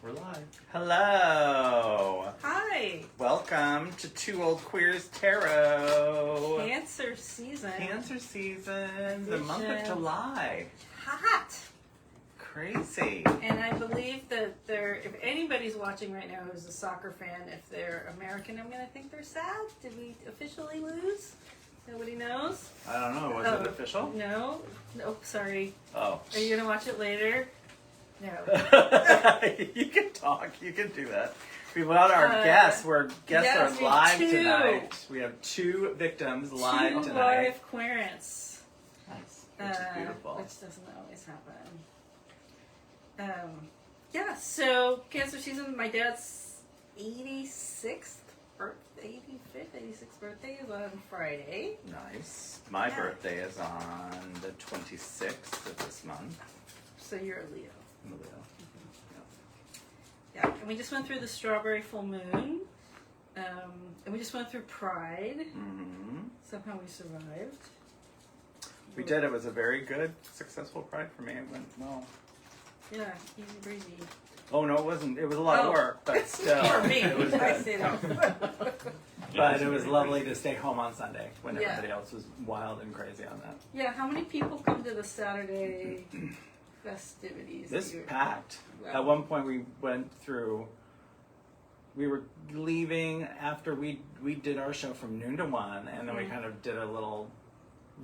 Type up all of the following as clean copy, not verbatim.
We're live. Hello. Hi. Welcome to Two Old Queers Tarot. Cancer season. Cancer season. The month of July. Hot. Crazy. And I believe that if anybody's watching right now who's a soccer fan, if they're American, I'm going to think they're sad. Did we officially lose? Nobody knows? I don't know. Was it official? No. Nope, sorry. Oh. Are you going to watch it later? No. You can talk. You can do that. We've got our guests. Guests are live tonight. We have two victims live two tonight. live queerants. Nice. Which is beautiful. Which doesn't always happen. So cancer season, my dad's 86th birthday, 86th birthday is on Friday. Nice. My birthday is on the 26th of this month. So you're a Leo. I'm a Leo. Yeah, and we just went through the strawberry full moon. And we just went through Pride. Mm-hmm. Somehow we survived. We did. It was a very good, successful Pride for me. It went well. Yeah, easy breezy. Oh, no, it wasn't. It was a lot of work, but still. For me, it was I good. say that. But it was lovely to stay home on Sunday when everybody else was wild and crazy on that. Yeah, how many people come to the Saturday festivities? This packed. Wow. At one point we went through, we were leaving after we did our show from noon to 1, and then we kind of did a little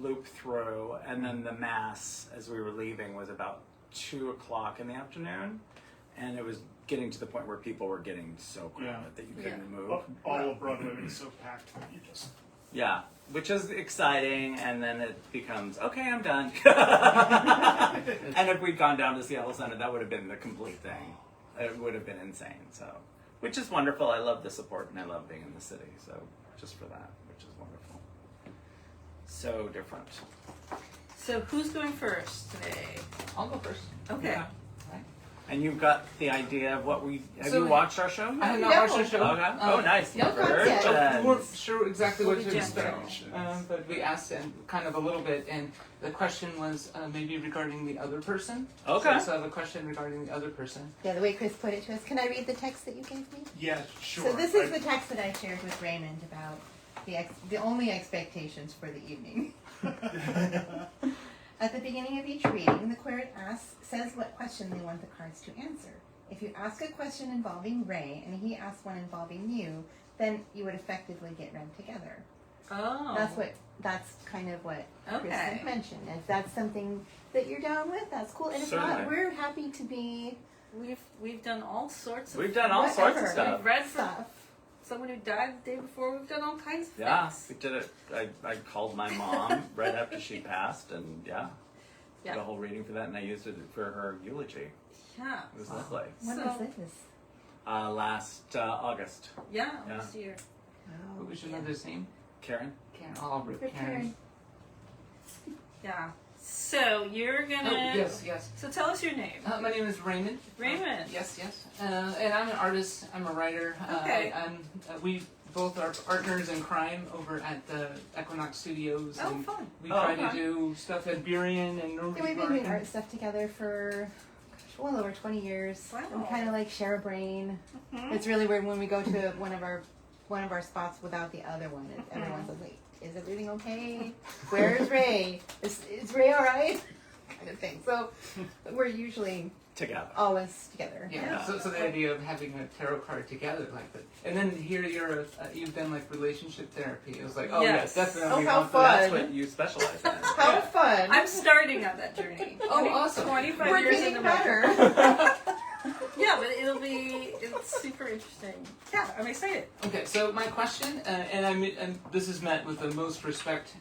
loop through, and then the mass as we were leaving was about 2 o'clock in the afternoon, and it was getting to the point where people were getting so crowded that you couldn't move. All of Broadway was so packed that you just... Yeah, which is exciting, and then it becomes, okay, I'm done. And if we'd gone down to Seattle Center, that would have been the complete thing. It would have been insane, so. Which is wonderful. I love the support, and I love being in the city, so just for that, which is wonderful. So different. So who's going first today? I'll go first. Okay. Yeah. And you've got the idea of what have So you watched our show? I have not watched the show. Okay. Oh, nice. no concept. We weren't sure exactly what to Virgins. expect, but we asked and kind of a little bit, and the question was maybe regarding the other person. Okay. So I have a question regarding the other person. Yeah, the way Chris put it to us. Can I read the text that you gave me? Yeah, sure. So this is the text that I shared with Raymond about the only expectations for the evening. At the beginning of each reading, the querent says what question they want the cards to answer. If you ask a question involving Ray and he asks one involving you, then you would effectively get read together. Oh. That's kind of what Okay. Kristen mentioned. If that's something that you're down with, that's cool. And if Certainly. not, we're happy to be We've done all sorts of We've done all sorts of Whatever. stuff. We've read for stuff. someone who died the day before. We've done all kinds of Yeah, things. we did it. I called my mom right after she passed, and did a whole reading for that, and I used it for her eulogy. Yeah. It was lovely. When So- was this? Last August. Yeah, Yeah. last year. What was your mother's name? Karen? Karen. Oh, For Karen. Yeah. So you're gonna. Oh, yes. So tell us your name. My name is Raymond. Raymond. Yes. And I'm an artist. I'm a writer. Okay. We both are partners in crime over at the Equinox Studios. Oh, and fun. we try okay. to do stuff at Burien and Norwich. Yeah, we've been doing art stuff together for well over 20 years. Wow. We kind of like share a brain. Mhm. It's really weird when we go to one of our spots without the other one. And everyone's like, "Is everything okay? Where's Ray? Is Ray all right?" Kind of thing. So we're usually Together. always together. Yeah. So the idea of having a tarot card together like that, and then here you've done like relationship therapy. It was like, oh Yes. yes, definitely. Oh, how want fun. that. That's what you specialize in. How fun! I'm starting on that journey. Oh, awesome. 25 We're years getting into my better. Yeah, but it's super interesting. Yeah, I'm excited. Okay, so my question, and this is met with the most respect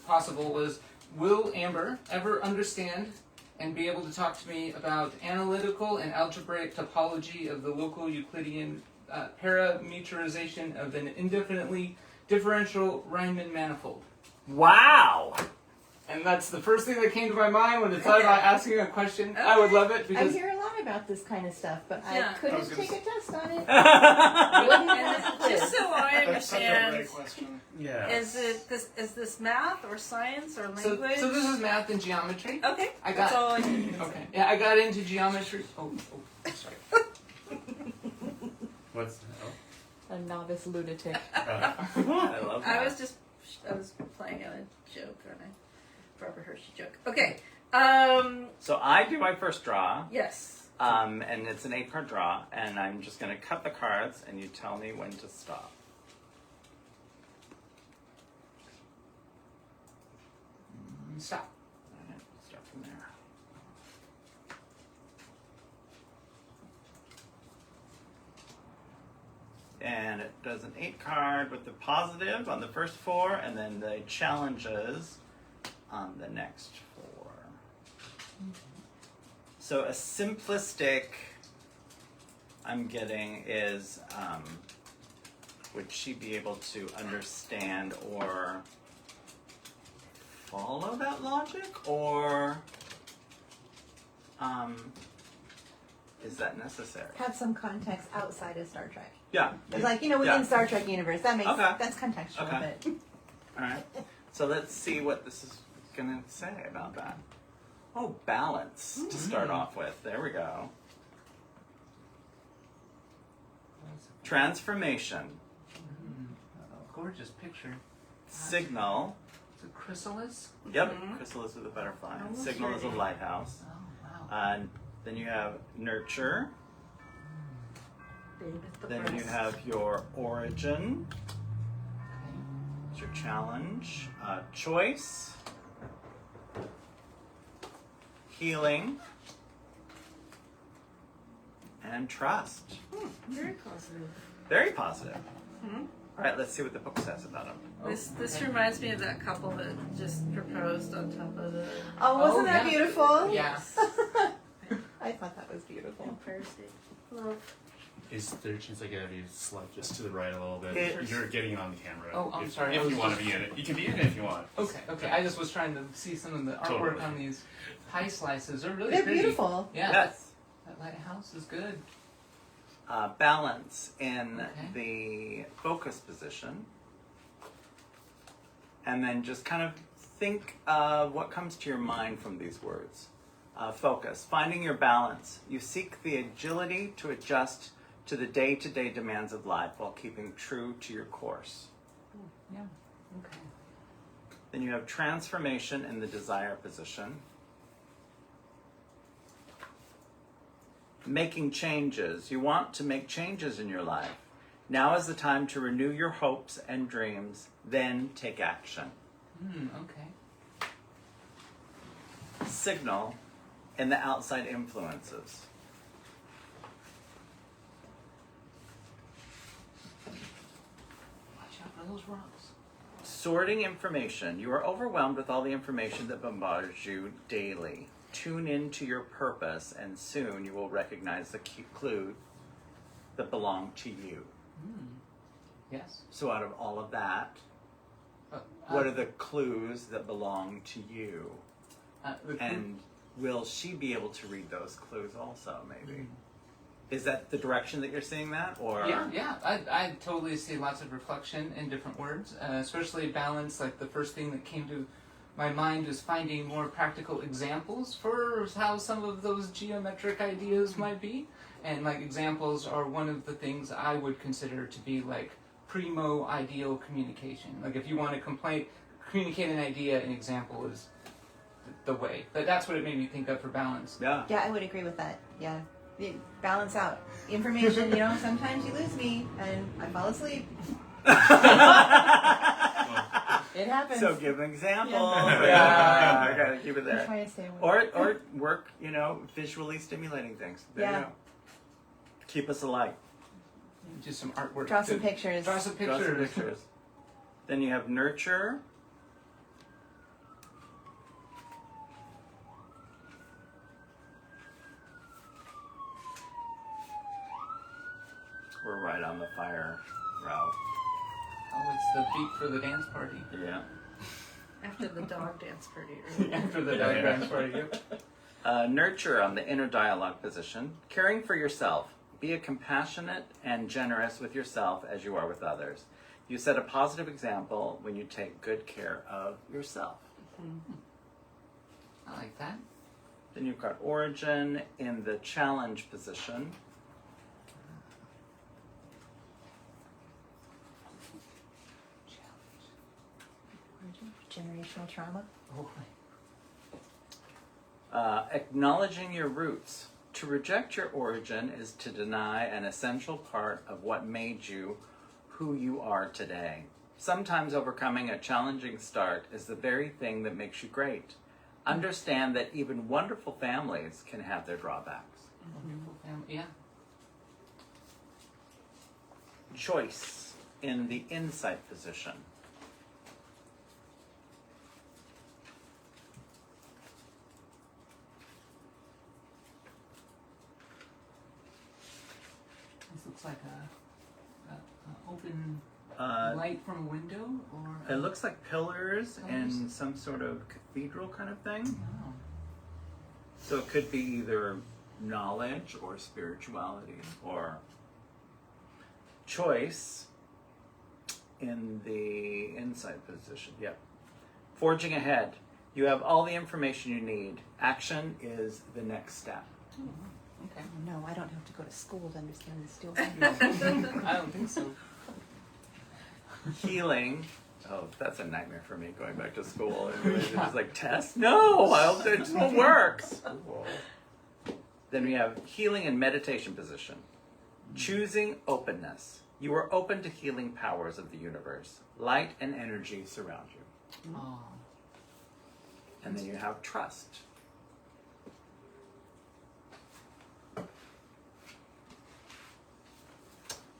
possible, was: will Amber ever understand and be able to talk to me about analytical and algebraic topology of the local Euclidean parametrization of an indefinitely differential Riemann manifold? Wow! And that's the first thing that came to my mind when I thought about asking a question. I would love it I because hear a lot about this kind of stuff, but Yeah. I couldn't I was gonna take a test on it. And just so I That's such a understand, great question. Yeah. is this math or science or so language? this is math and geometry. Okay, I got that's all I need. Okay. Yeah, I got into geometry. Oh, sorry. What's A novice lunatic. I love that. I was playing a joke on a Barbara Hershey joke. Okay. So I do my first draw, Yes. and it's an 8-card draw, and I'm just going to cut the cards, and you tell me when to stop. Stop. All right, start from there. And it does an 8-card with the positive on the first 4, and then the challenges on the next 4. So a simplistic I'm getting is, would she be able to understand or follow that logic, or is that necessary? Have some context outside of Star Trek. Yeah. It's like, you know, within Yeah. Star Trek universe, that makes Okay. that's contextual, Okay. but All right. So let's see what this is going to say about that. Oh, balance to start off with. There we go. Transformation, Gorgeous picture. signal. It's a chrysalis. Yep, chrysalis with a butterfly. Almost Signal is a ready. lighthouse. Oh wow. And then you have nurture. David the Then you breast. have your origin. Okay. It's your challenge. Choice. Healing. And trust. Very positive. Very positive. All right, let's see what the book says about them. This reminds me of that couple that just proposed on top of the oh, wasn't Oh, that yeah. beautiful? Yeah. I thought that was beautiful. Empire State. Love. Is there a chance I could have you slide just to the right a little bit? It- You're getting it on the camera. Oh, I'm if, sorry, I If was you want just- to be in it, you can be in it if you want. Okay. Okay. I just was trying to see some of the artwork Totally. on these pie slices. They're really They're pretty. beautiful. Yeah. Yes. That lighthouse is good. Balance in Okay. the focus position. And then just kind of think what comes to your mind from these words. Focus, finding your balance. You seek the agility to adjust to the day-to-day demands of life while keeping true to your course. Yeah. Okay. Then you have transformation in the desire position. Making changes. You want to make changes in your life. Now is the time to renew your hopes and dreams, then take action. Okay. Signal in the outside influences. Watch out for those rocks. Sorting information. You are overwhelmed with all the information that bombards you daily. Tune into your purpose, and soon you will recognize the key clue that belong to you. Yes. So out of all of that, Uh, what are the clues that belong to you? And will she be able to read those clues also, maybe? Is that the direction that you're seeing that? Or Yeah. I totally see lots of reflection in different words, especially balance. Like the first thing that came to my mind was finding more practical examples for how some of those geometric ideas might be. And like examples are one of the things I would consider to be like primo ideal communication. Like if you want to communicate an idea, an example is the way. But that's what it made me think of for balance. Yeah. Yeah, I would agree with that. Yeah. You balance out information, you know, sometimes you lose me and I fall asleep. It happens. So give an example. Yeah. Yeah, I gotta keep it I there. try to stay awake. Or work, visually stimulating things. There you Yeah. go. Keep us alive. Just some artwork. Draw some to- pictures. Draw some Draw some pictures. pictures. Then you have nurture. We're right on the fire route. Oh, it's the beat for the dance party. Yeah. After the dog dance party. Earlier. After the dance party. Yep. Nurture on the inner dialogue position. Caring for yourself. Be a compassionate and generous with yourself as you are with others. You set a positive example when you take good care of yourself. I like that. Then you've got origin in the challenge position. Generational trauma. Acknowledging your roots. To reject your origin is to deny an essential part of what made you who you are today. Sometimes overcoming a challenging start is the very thing that makes you great. Understand that even wonderful families can have their drawbacks. Wonderful family. Yeah. Choice in the insight position. This looks like a open Uh, light from a window, or it looks like pillars Pillars. in some sort of cathedral kind of thing. Oh. So it could be either knowledge or spirituality or choice in the insight position. Yep. Forging ahead. You have all the information you need. Action is the next step. Okay. Oh, no, I don't have to go to school to understand this story. No, I don't think so. Healing. Oh, that's a nightmare for me, going back to school. And it's just like, test? No, it just won't work. Then we have healing and meditation position. Choosing openness. You are open to healing powers of the universe. Light and energy surround you. Oh. And then you have trust.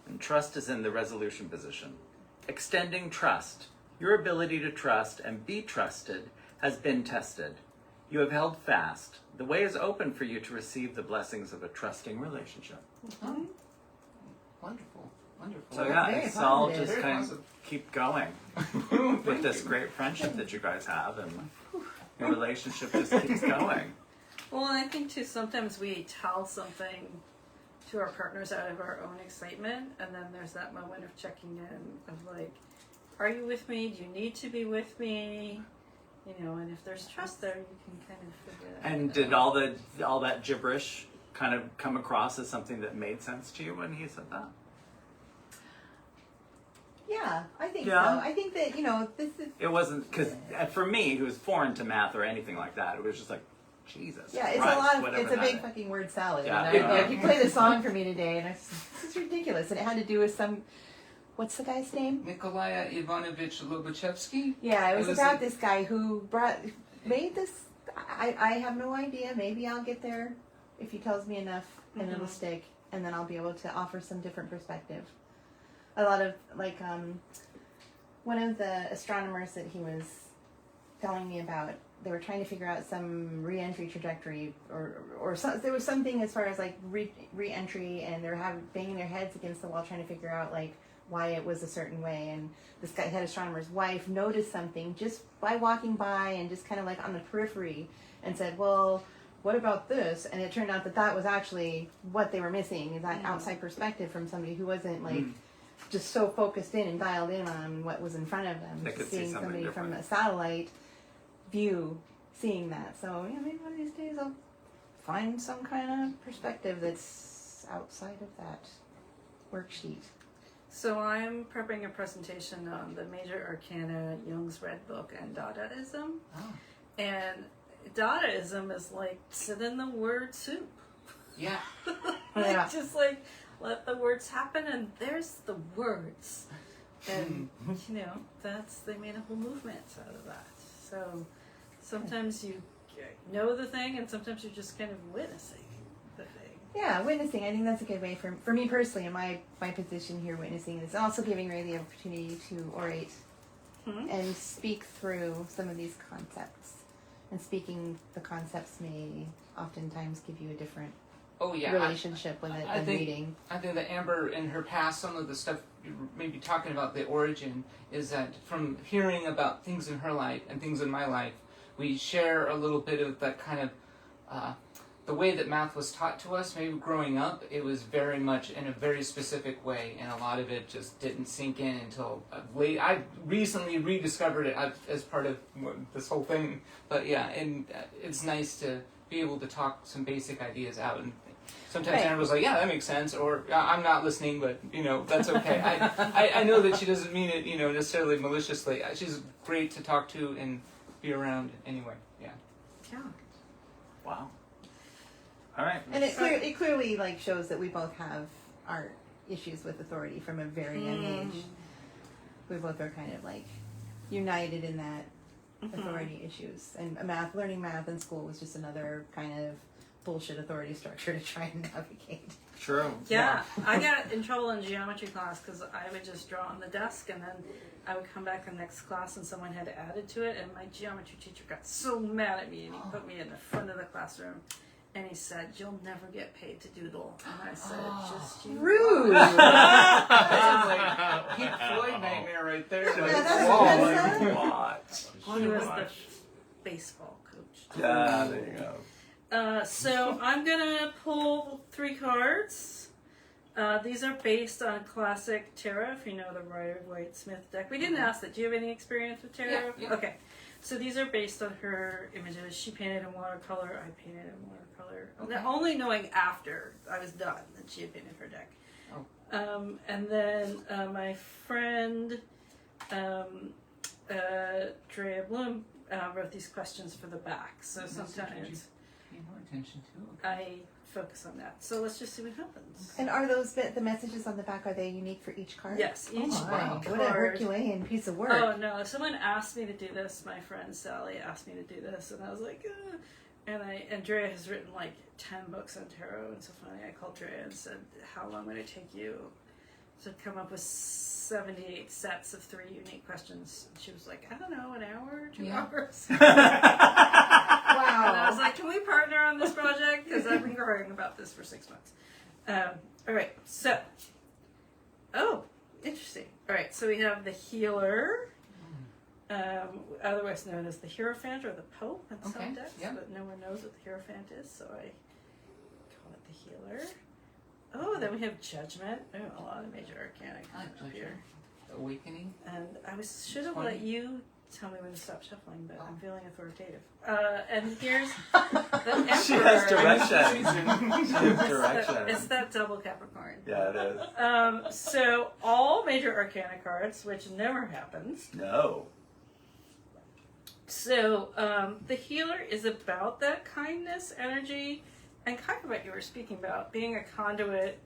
And trust is in the resolution position. Extending trust. Your ability to trust and be trusted has been tested. You have held fast. The way is open for you to receive the blessings of a trusting relationship. Oh. Wonderful. Wonderful. So yeah, Very it's all positive. just Very kind positive. of keep going with this great friendship that you guys have, and your relationship just keeps going. Well, and I think too, sometimes we tell something to our partners out of our own excitement, and then there's that moment of checking in of like, are you with me? Do you need to be with me? You know, and if there's trust there, you can kind of figure that out. And did all that gibberish kind of come across as something that made sense to you when he said that? Yeah, I think Yeah. so. I think that, this is, It wasn't, because for me, who was foreign to math or anything like that, it was just like, Jesus yeah, it's Christ, a lot of, whatever it's a that big is. fucking word salad. Yeah, And yeah. he played a song for me today, and I said, this is ridiculous. And it had to do with what's the guy's name? Nikolai Ivanovich Lobachevsky? Yeah, it was It was about a- this guy who made this. I have no idea. Maybe I'll get there if he tells me enough, and it'll stick, and then I'll be able to offer some different perspective. A lot of one of the astronomers that he was telling me about, they were trying to figure out some re-entry trajectory, or there was something as far as like re-entry, and they were banging their heads against the wall trying to figure out like why it was a certain way. And this guy, head astronomer's wife, noticed something just by walking by and just kind of like on the periphery, and said, well, what about this? And it turned out that was actually what they were missing, is that outside perspective from somebody who wasn't like just so focused in and dialed in on what was in front of them. They Just could see seeing something somebody from different. a satellite view seeing that. So yeah, maybe one of these days I'll find some kind of perspective that's outside of that worksheet. So I'm prepping a presentation on the major arcana, Jung's Red Book, and Dadaism. Oh. And Dadaism is like, sit in the word soup. Yeah. Yeah. Just like, let the words happen, and there's the words. And, they made a whole movement out of that. So sometimes you know the thing, and sometimes you're just kind of witnessing the thing. Yeah, witnessing. I think that's a good way for me personally in my position here. Witnessing is also giving Ray the opportunity to orate and speak through some of these concepts. And speaking the concepts may oftentimes give you a different Oh yeah. relationship with it I than think- reading. I think that Amber, in her past, some of the stuff you maybe talking about the origin is that from hearing about things in her life and things in my life, we share a little bit of that kind of the way that math was taught to us. Maybe growing up, it was very much in a very specific way, and a lot of it just didn't sink in until late. I recently rediscovered it as part of this whole thing. But yeah, and it's nice to be able to talk some basic ideas out. And sometimes Right. Anna was like, yeah, that makes sense, or I'm not listening, but that's okay. I know that she doesn't mean it necessarily maliciously. She's great to talk to and be around anyway. Yeah. Yeah. Wow. All right. And it clearly like shows that we both have our issues with authority from a very young age. We both are kind of like united in that authority issues. And learning math in school was just another kind of bullshit authority structure to try and navigate. True. Yeah, I got in trouble in geometry class because I would just draw on the desk and then I would come back the next class and someone had added to it and my geometry teacher got so mad at me and he put me in the front of the classroom and he said, "You'll never get paid to doodle." And I said, "Just you." Rude! Like Pink Floyd nightmare right there. Like, that's whoa, offensive. like, Watch. He was the baseball coach. Yeah, there you go. So I'm gonna pull 3 cards. These are based on classic tarot, if you know the Rider-Waite-Smith deck. We didn't ask that. Do you have any experience with tarot? Yeah. Okay. So these are based on her images. She painted in watercolor. I painted in watercolor. Okay. Only knowing after I was done that she had painted her deck. Oh. And then my friend Drea Bloom wrote these questions for the back. So sometimes Pay more attention to. I focus on that. So let's just see what happens. And are those the messages on the back, are they unique for each card? Yes, each Oh my, Wow. what a card. Herculean piece of work. Oh no! Someone asked me to do this. My friend Sally asked me to do this, and I was like, "Ugh." And Andrea has written like 10 books on tarot, and so finally I called Drea and said, "How long would it take you to come up with 78 sets of 3 unique questions?" And she was like, "I don't know, an hour, 2 Yeah. hours." Wow. And I was like, "Can we partner on this project? Because I've been worrying about this for 6 months." All right, so, interesting. All right, so we have the healer, otherwise known as the Hierophant or the Pope in some Okay, decks, yeah. but no one knows what the Hierophant is, so I call it the healer. Oh, then we have Judgment. Oh, a lot of major arcana I like coming up here. Judgment. Awakening. And I should have 20. let you tell me when to stop shuffling, but I'm feeling authoritative. And here's the Emperor. She has direction. She's She has direction. It's that double Capricorn. Yeah, it is. So all major arcana cards, which never happens. No. So the healer is about that kindness, energy, and kind of what you were speaking about, being a conduit.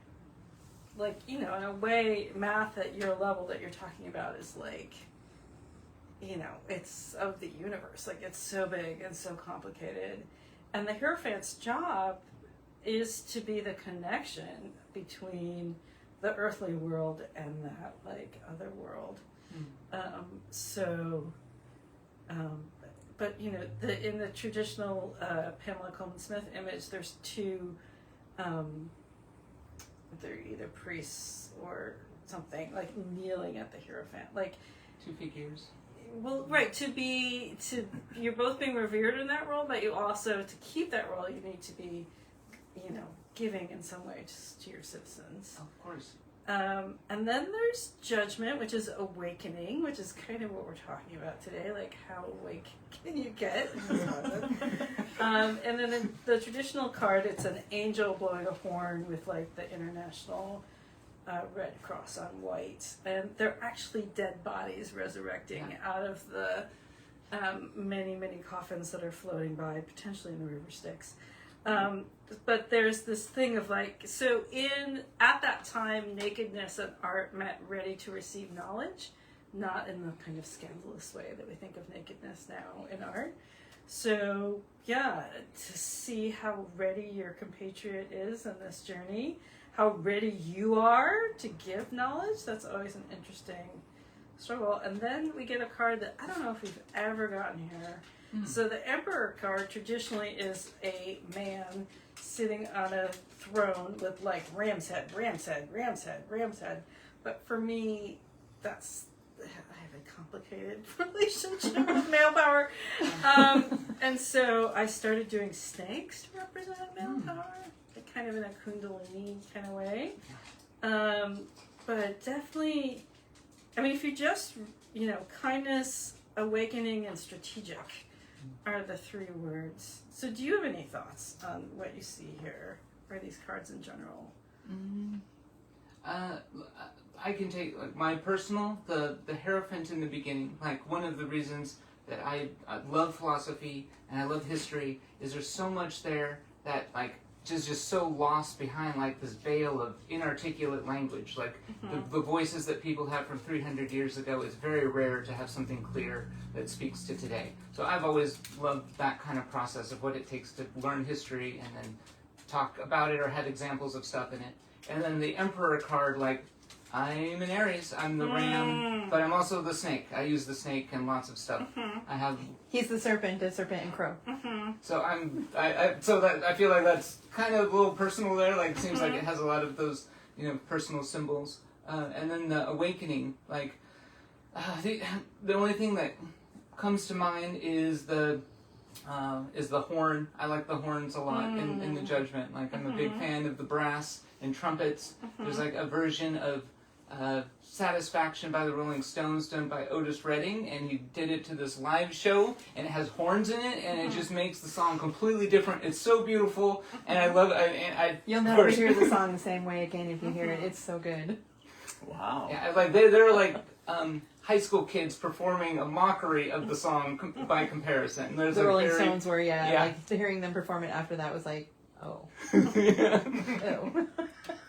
Like, in a way, math at your level that you're talking about is like, it's of the universe. Like, it's so big and so complicated. And the Hierophant's job is to be the connection between the earthly world and that, like, other world. But, in the traditional Pamela Coleman Smith image, there's 2, they're either priests or something, like, kneeling at the Hierophant. Like, 2 figures. well, right, you're both being revered in that role, but you also, to keep that role, you need to be, giving in some way to your citizens. Of course. And then there's Judgment, which is awakening, which is kind of what we're talking about today, like how awake can you get? And then in the traditional card, it's an angel blowing a horn with like the international Red Cross on white, and they're actually dead bodies resurrecting out of the many, many coffins that are floating by, potentially in the river Styx. But there's this thing of like, so at that time, nakedness and art meant ready to receive knowledge, not in the kind of scandalous way that we think of nakedness now in art. So yeah, to see how ready your compatriot is in this journey, how ready you are to give knowledge, that's always an interesting struggle. And then we get a card that I don't know if we've ever gotten here. So the Emperor card traditionally is a man sitting on a throne with like ram's head. But for me, I have a complicated relationship with male power. And so I started doing snakes to represent male power, kind of in a Kundalini kind of way. But definitely, I mean, if you just, kindness, awakening, and strategic are the 3 words. So do you have any thoughts on what you see here? or these cards in general? I can take like my personal, the Hierophant in the beginning. Like one of the reasons that I love philosophy and I love history is there's so much there that like just so lost behind like this veil of inarticulate language. Like the voices that people have from 300 years ago, is very rare to have something clear that speaks to today. So I've always loved that kind of process of what it takes to learn history and then talk about it or have examples of stuff in it. And then the Emperor card, like, I'm an Aries, I'm the ram, but I'm also the snake. I use the snake in lots of stuff. I have, He's the serpent and crow. so I feel like that's kind of a little personal there. Like, it seems like it has a lot of those, personal symbols. And then the Awakening, like, the only thing that comes to mind is the horn. I like the horns a lot in the Judgment. Like, I'm a big fan of the brass and trumpets. There's like a version of Satisfaction by the Rolling Stones done by Otis Redding, and he did it to this live show, and it has horns in it, and it just makes the song completely different. It's so beautiful, and I love it. You'll never hear the song the same way again if you hear it. It's so good. Wow. Yeah, like they're like high school kids performing a mockery of the song by comparison. There's The like Rolling very, Stones were, yeah. like hearing them perform it after that was like, oh. Yeah. Ew.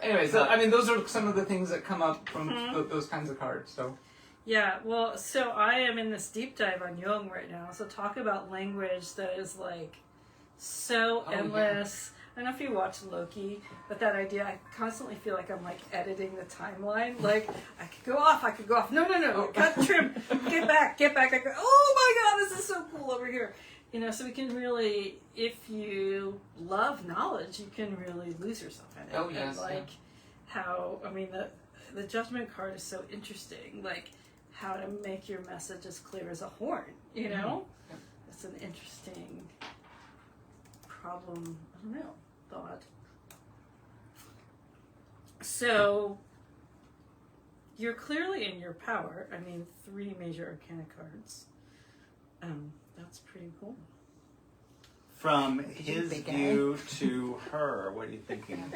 Anyway, so I mean, those are some of the things that come up from those kinds of cards. So Yeah, well, so I am in this deep dive on Jung right now. So talk about language that is like so endless. I don't know if you watch Loki, but that idea, I constantly feel like I'm like editing the timeline. Like, I could go off. No, cut, trim, get back. I go, oh my God, this is so cool over here. So we can really, if you love knowledge, you can really lose yourself in it. Oh, yes, And like how, I mean, the Judgment card is so interesting. Like how to make your message as clear as a horn, Yeah. It's an interesting problem, I don't know, thought. So, you're clearly in your power. I mean, 3 major arcana cards. That's pretty cool. From you, his big guy. view to her, what are you thinking?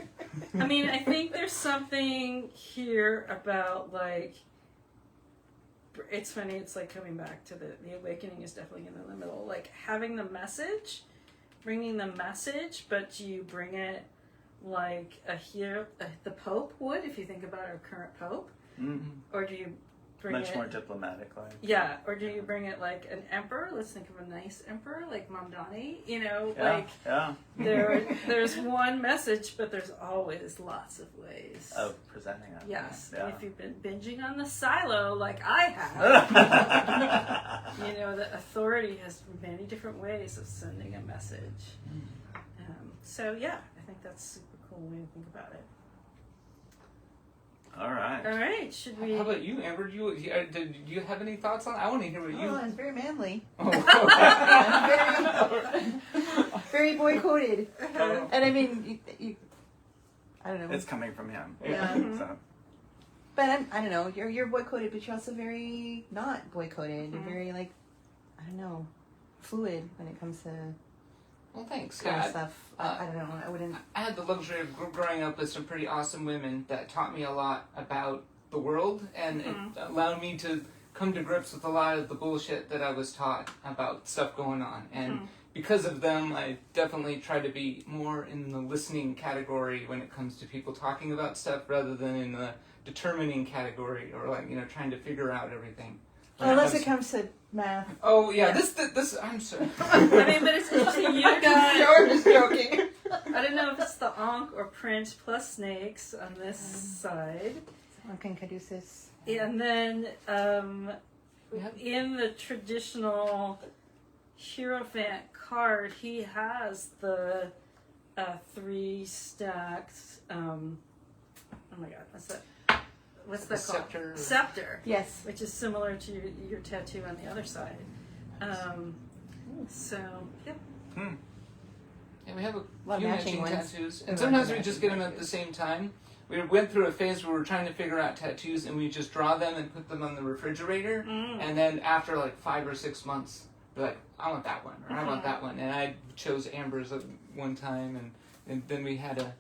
I mean, I think there's something here about, like, it's funny, it's like coming back to the Awakening is definitely in the middle. Like, having the message, bringing the message, but you bring it like the Pope would, if you think about our current Pope. Mm-hmm. Or do you bring Much it... more diplomatically. Yeah, or do you bring it like an emperor? Let's think of a nice emperor, like Mamdani. There's one message, but there's always lots of ways. Of presenting it. Yes, Yeah. and if you've been binging on the Silo, like I have, the authority has many different ways of sending a message. So yeah, I think that's a super cool way to think about it. All right. All right, should we? how about you, Amber? Do you have any thoughts on it? I want to hear what you. Oh, it's very manly. Oh, Very boy-coded. And I mean, you I don't know. It's coming from him. Yeah. So. But I don't know. You're boy-coded, but you're also very not boy-coded. You're very like, I don't know, fluid when it comes to well, thanks. kind of Yeah, stuff. I don't know. I wouldn't. I had the luxury of growing up with some pretty awesome women that taught me a lot about the world, and it allowed me to come to grips with a lot of the bullshit that I was taught about stuff going on. And because of them, I definitely try to be more in the listening category when it comes to people talking about stuff, rather than in the determining category or trying to figure out everything. Unless it comes to math. Oh yeah, this I'm sorry. I mean, but it's interesting. You got. I'm just joking. I don't know if it's the Ankh or Prince plus snakes on this side. Someone Caduceus. And then Yep. in the traditional Hierophant card, he has the 3 stacked. Oh my God, what's that? What's that called? Scepter. Scepter. Yes. Which is similar to your tattoo on the other side. So, yep. Yeah, we have a Lot of few matching matching ones. tattoos, and sometimes we just get them at the same time. We went through a phase where we were trying to figure out tattoos, and we just draw them and put them on the refrigerator, and then after like 5 or 6 months, we're like, I want that one, or I want that one, and I chose Amber's at one time, and then we had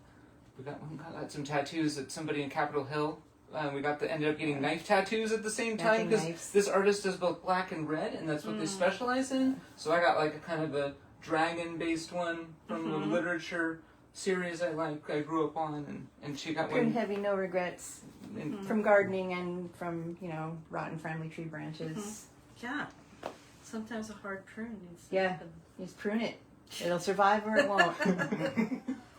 we got some tattoos at somebody in Capitol Hill. We ended up getting knife tattoos at the same time Matching because knives. this artist does both black and red, and that's what they specialize in. So I got like a kind of a dragon-based one from the literature series I grew up on, and she got Prune one. heavy, no regrets And from gardening and from rotten family tree branches. Yeah. Sometimes a hard prune needs to Yeah. happen. Just prune it. It'll survive or it won't.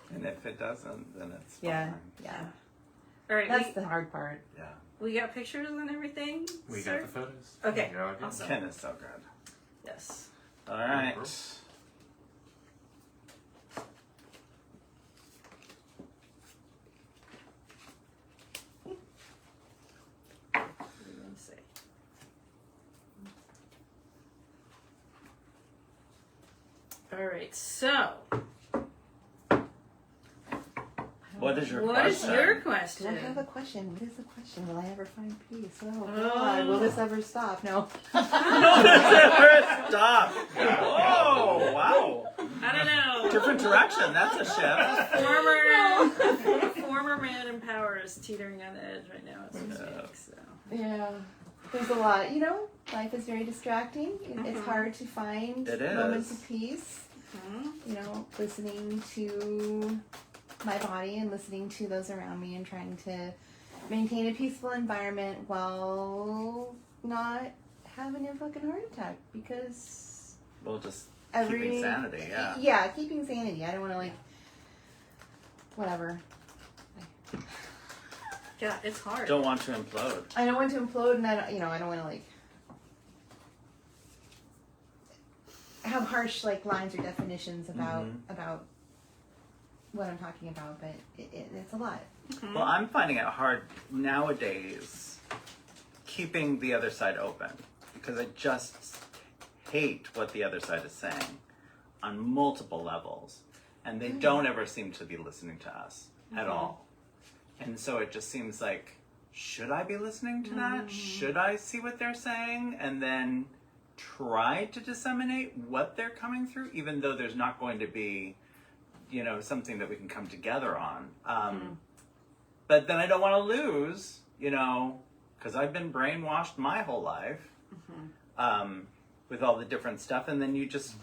And if it doesn't, then it's yeah, fine. yeah. All right, That's the hard part. Yeah. we got pictures and everything. We sir? got the photos. Okay, You're all good. awesome. Ken is so good. Yes. All right. What do you want to say? All right, so What is your what is question? your Do question? I have a question? What is the question? Will I ever find peace? Oh, Oh. God. Will this ever stop? No. Stop. Oh, wow. I don't know. Different direction. That's a shift. Former man in power is teetering on the edge right now as we speak. So. Yeah. There's a lot. Life is very distracting. It's hard to find It is. moments of peace. Mhm. Listening to my body and listening to those around me and trying to maintain a peaceful environment while not having a fucking heart attack because Well, just every keeping sanity, yeah. Yeah, keeping sanity. I don't want to whatever. Yeah, it's hard. Don't want to implode. I don't want to implode, and I don't want to have harsh lines or definitions about what I'm talking about, but it's a lot. Well, I'm finding it hard nowadays keeping the other side open because I just hate what the other side is saying on multiple levels. And they don't ever seem to be listening to us at all. And so it just seems like, should I be listening to that? Should I see what they're saying? And then try to disseminate what they're coming through, even though there's not going to be, something that we can come together on. But then I don't want to lose, because I've been brainwashed my whole life with all the different stuff. And then you just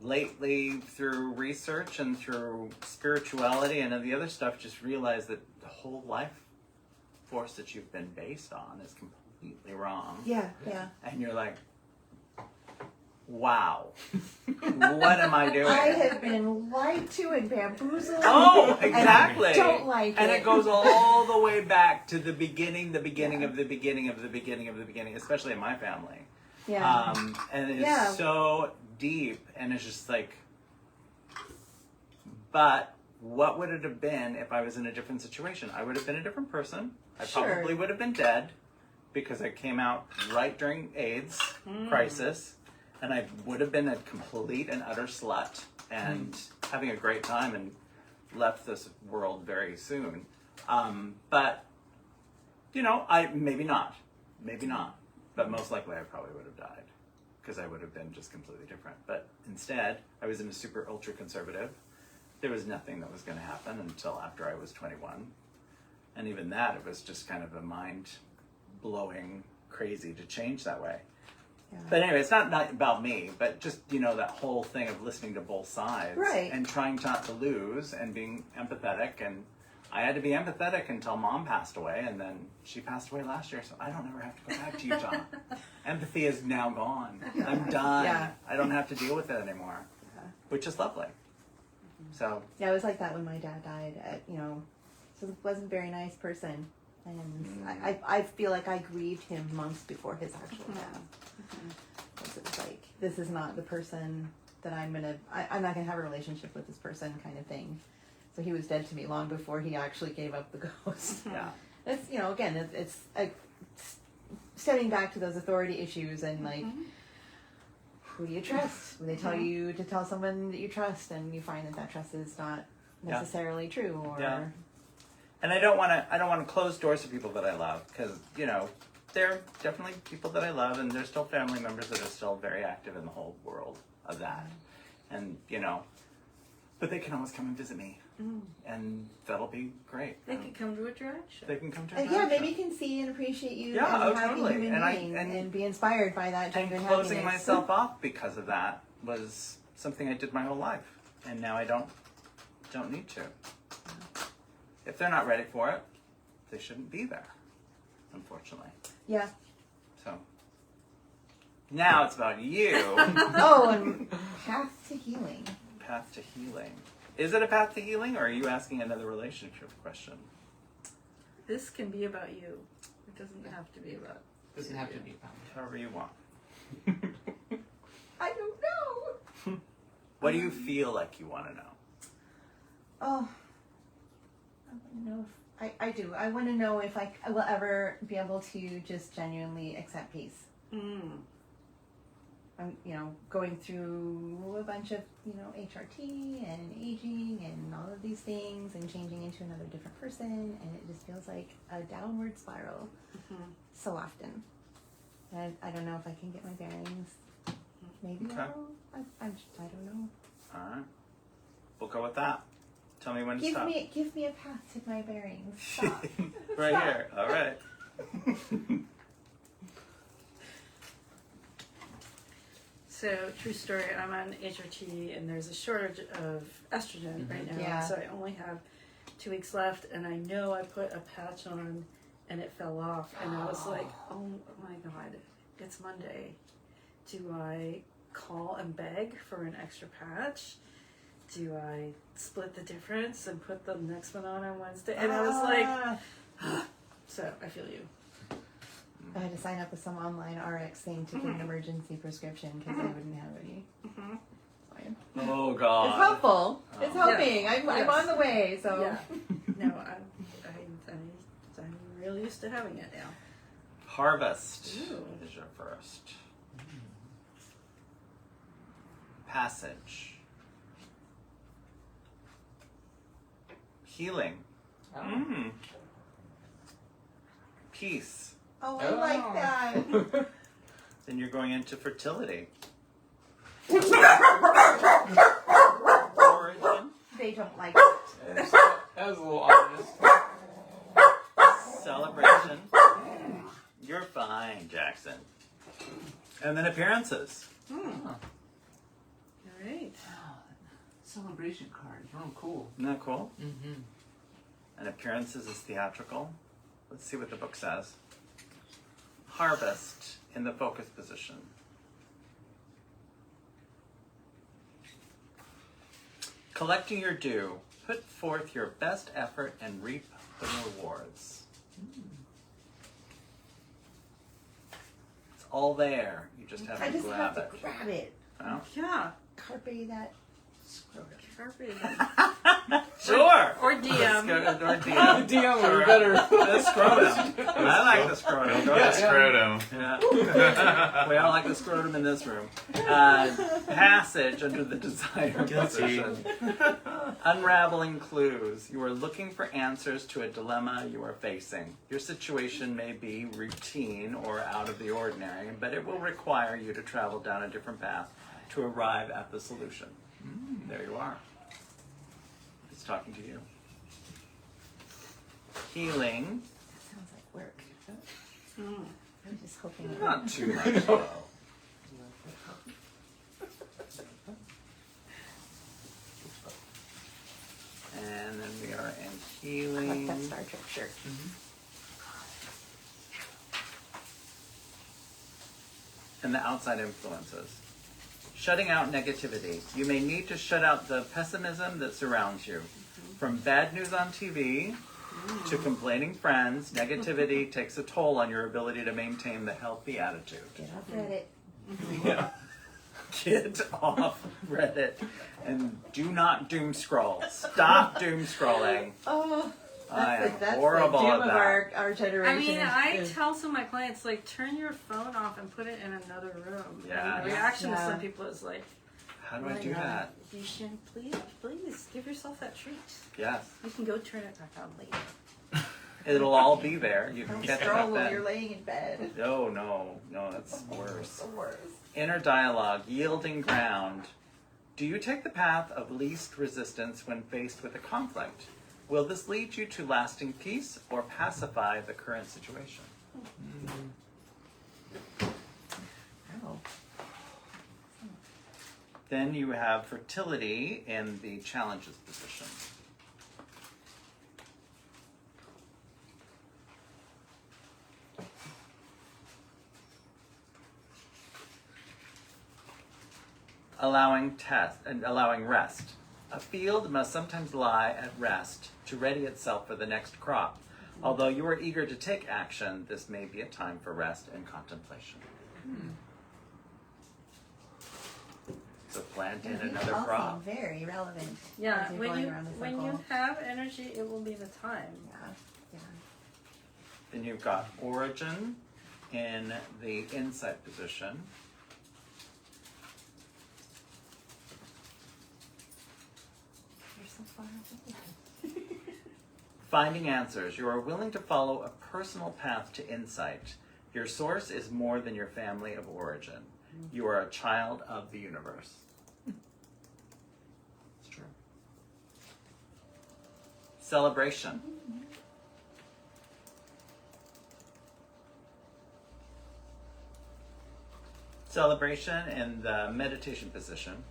lately, through research and through spirituality and the other stuff, just realize that the whole life force that you've been based on is completely wrong. Yeah. And you're like, wow, what am I doing? I have been lied to and bamboozled. Oh, and I exactly. don't like and it. it goes all the way back to the beginning of the beginning, especially in my family. Yeah. And it's Yeah. so deep, and it's just like, but what would it have been if I was in a different situation? I would have been a different person. I Sure. probably would have been dead because I came out right during AIDS crisis, and I would have been a complete and utter slut and having a great time and left this world very soon. But maybe not, but most likely I probably would have died because I would have been just completely different. But instead, I was in a super ultra conservative. There was nothing that was going to happen until after I was 21. And even that, it was just kind of a mind-blowing crazy to change that way. Yeah. But anyway, it's not about me, but just, that whole thing of listening to both sides. Right. And trying not to lose and being empathetic. And I had to be empathetic until Mom passed away, and then she passed away last year, so I don't ever have to go back to Utah. Empathy is now gone. I'm done. Yeah. I don't have to deal with it anymore, which is lovely. So, Yeah, it was like that when my dad died. So he wasn't a very nice person. And I feel like I grieved him months before his actual death. It was like, this is not the person that I'm not gonna have a relationship with this person kind of thing. So he was dead to me long before he actually gave up the ghost. yeah. It's, again, it's stepping back to those authority issues and who do you trust? When they tell you to tell someone that you trust and you find that trust is not necessarily true or... Yeah. And I don't want to close doors to people that I love because, they're definitely people that I love, and they're still family members that are still very active in the whole world of that. And, but they can always come and visit me. and that'll be great. They And could come to a drag show. they can come to a Yeah, drag maybe show. can see and appreciate you Yeah, as oh, a happy totally. human And I- being and- and be inspired by that And genuine closing happiness. myself off because of that was something I did my whole life, and now I don't need to. If they're not ready for it, they shouldn't be there, unfortunately. Yeah. So now it's about you. Oh, and path to healing. Path to healing. Is it a path to healing, or are you asking another relationship question? This can be about you. It doesn't have to be about. Doesn't have to be about However you want. I don't know. What do you feel like you want to know? Oh, I want to know if I do. I want to know if I will ever be able to just genuinely accept peace. I'm, going through a bunch of, HRT and aging and all of these things and changing into another different person, and it just feels like a downward spiral so often. And I don't know if I can get my bearings. Maybe Okay. I don't know. All right. We'll go with that. Tell me when to stop. Give me a path to my bearings. Stop. Right here. All right. So, true story, I'm on HRT and there's a shortage of estrogen right now. Yeah. So I only have 2 weeks left, and I know I put a patch on and it fell off. And I was like, oh my God, it's Monday. Do I call and beg for an extra patch? Do I split the difference and put the next one on Wednesday? And I was like, so I feel you. I had to sign up with some online RX thing to get an emergency prescription because I wouldn't have any. Fine. Oh God. It's helpful. It's Oh. helping. I'm Yes. on the way. So Yeah. No, I'm real used to having it now. Harvest Ooh. is your first. Passage. Healing. Oh. Mm. Peace. oh, I like that. Then you're going into fertility. Origin. They don't like it. That was a little ominous. Celebration. You're fine, Jackson. And then appearances. All right. Wow, celebration card. Oh, cool. Isn't that cool? Mm-hmm. And appearances is theatrical. Let's see what the book says. Harvest in the focus position. Collecting your due. Put forth your best effort and reap the rewards. It's all there. You just have I to just grab have to it. grab it. Oh. Yeah. Carpe that. Carpe. Sure. Or Let's DM. go to our The DM. DM would be better. The scrotum. I like the scrotum. Go Yeah, ahead. scrotum. Yeah. We all like the scrotum in this room. Passage under the designer Guilty. position. Unraveling clues. You are looking for answers to a dilemma you are facing. Your situation may be routine or out of the ordinary, but it will require you to travel down a different path to arrive at the solution. There you are. He's talking to you. Healing. That sounds like work. I'm just hoping. Not too much though. And then we are in I like healing. that Star Trek shirt. And the outside influences. Shutting out negativity. You may need to shut out the pessimism that surrounds you. From bad news on TV to complaining friends, negativity takes a toll on your ability to maintain the healthy attitude. Get off Reddit. Yeah. Get off Reddit and do not doom scroll. Stop doom scrolling. Oh, I am that's horrible the doom at of that. our generation. I mean, I is- tell some of my clients, like, turn your phone off and put it in another room. Yeah. And the reaction to Yeah. some people is like, How do I "Why do not? that? You should, please give yourself that treat. Yes. You can go turn it back on later. It'll all be there. You can Don't catch it scroll up while you're then. laying in bed. No, that's worse. The worst. Inner dialogue, yielding ground. Do you take the path of least resistance when faced with a conflict? Will this lead you to lasting peace or pacify the current situation? Oh. Then you have fertility in the challenges position. Allowing rest. A field must sometimes lie at rest to ready itself for the next crop. Although you are eager to take action, this may be a time for rest and contemplation. So plant in Yeah, these another all crop. seem very relevant. Yeah, as you're when going you around the when circle. you have energy, it will be the time. Yeah, yeah. Then you've got origin in the insight position. You're so far away. Finding answers. You are willing to follow a personal path to insight. Your source is more than your family of origin. You are a child of the universe. It's true. Celebration. Celebration in the meditation position.